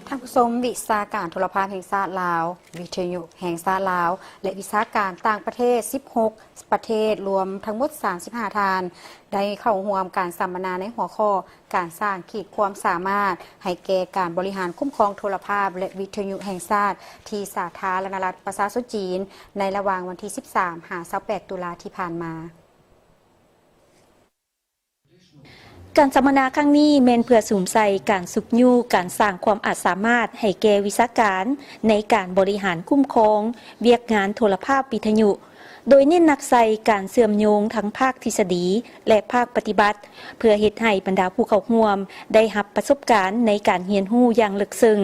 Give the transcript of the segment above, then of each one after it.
ท่านผู้ชมวิชาการโทรภาพแห่งชาติลาววิทยุแห่งชาติลาวและวิชาการต่างประเทศ16ประเทศรวมทั้งหมด35ทานได้เข้าร่วมการสัมมนาในหัวข้อการสร้างขีดความสามารถให้แก่การบริหารคุ้มครองโทรภาพและวิทยุแห่งชาติที่สาธารณรัฐประชาชนจีนในระหว่างวันที่13 28 ตุลาที่ผ่านมาการสัมมนาครั้งนี้เมนเพื่อสูมใส่การสุกยูการสร้างความอาจสามารถให้แก่วิชาการในการบริหารคุ้มครองเวียกงานโทรภาพวิทยุโดยเน้นหนักใส่การเชื่อมโยงทั้งภาคทฤษฎีและภาคปฏิบัติเพื่อเฮ็ดให้บรรดาผู้เข้าร่วมได้รับประสบการณ์ในการเรียนรู้อย่างลึกซึ้ง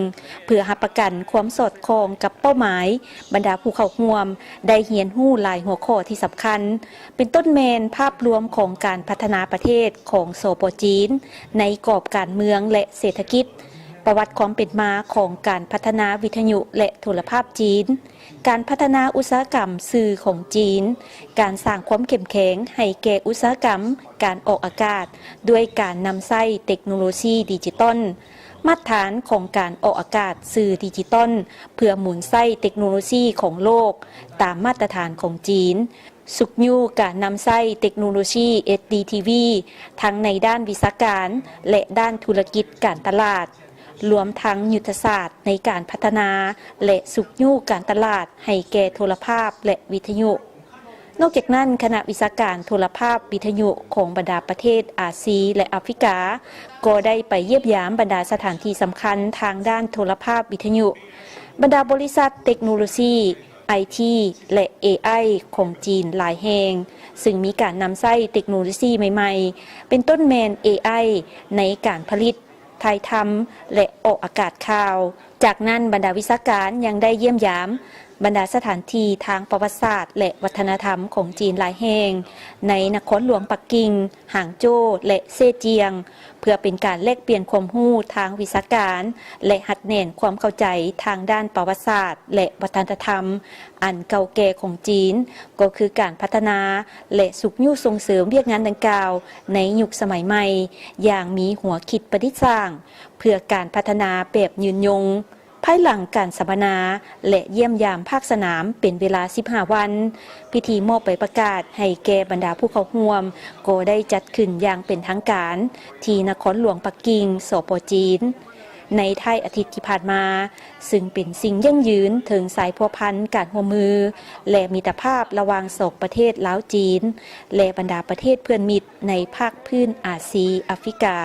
เพื่อรับประกันความสอดคล้องกับเป้าหมายบรรดาผู้เข้าร่วมได้เรียนรู้หลายหัวข้อที่สำคัญเป็นต้นแมนภาพรวมของการพัฒนาประเทศของสป.จีนในกรอบการเมืองและเศรษฐกิจประวัติความเป็นมาของการพัฒนาวิทยุและโทรภาพจีนการพัฒนาอุตสาหกรรมสื่อของจีนการสร้างความเข้มแข็งให้แก่อุตสาหกรรมการออกอากาศด้วยการนำใช้เทคโนโลยีดิจิตอลมาตรฐานของการออกอากาศสื่อดิจิตอลเพื่อหมุนไส้เทคโนโลยีของโลกตามมาตรฐานของจีนสุกยูการนำไส้เทคโนโลยี SDTV ทั้งในด้านวิชาการและด้านธุรกิจการตลาดรวมทั้งยุทธศาสตร์ในการพัฒนาและสุกยูการตลาดให้แก่โทรภาพและวิทยุนอกจากนั้นคณะวิชาการโทรภาพวิทยุของบรรดาประเทศอาเซียนและแอฟริกาก็ได้ไปเยี่ยมยามบรรดาสถานที่สำคัญทางด้านโทรภาพวิทยุบรรดาบริษัทเทคโนโลยีIT และ AI ของจีนหลายแห่งซึ่งมีการนำใช้เทคโนโลยีใหม่ๆเป็นต้นแมน AI ในการผลิตถ่ายทำและออกอากาศข่าวจากนั้นบรรดาวิชาการยังได้เยี่ยมยามบรรดาสถานที่ทางประวัติศาสตร์และวัฒนธรรมของจีนหลายแห่งในนครหลวงปักกิ่งหางโจวและเซ่เจียงเพื่อเป็นการแลกเปลี่ยนความรู้ทางวิชาการและหัดแน่นความเข้าใจทางด้านประวัติศาสตร์และวัฒนธรรมอันเก่าแก่ของจีนก็คือการพัฒนาและสุกยูส่งเสริมเวียกงานดังกล่าวในยุคสมัยใหม่อย่างมีหัวคิดประดิษฐ์สร้างเพื่อการพัฒนาแบบยืนยงภายหลังการสัมมนาและเยี่ยมยามภาคสนามเป็นเวลา15วันพิธีมอบใบประกาศให้แก่บรรดาผู้เข้าร่วมก็ได้จัดขึ้นอย่างเป็นทางการที่นครหลวงปักกิ่งสป.จีนในท้ายอาทิตย์ที่ผ่านมาซึ่งเป็นสิ่งยั่งยืนถึงสายพัวพันการร่วมมือและมิตรภาพระหว่างสองประเทศลาวจีนและบรรดาประเทศเพื่อนมิตรในภาคพื้นอาเซียนแอฟริกา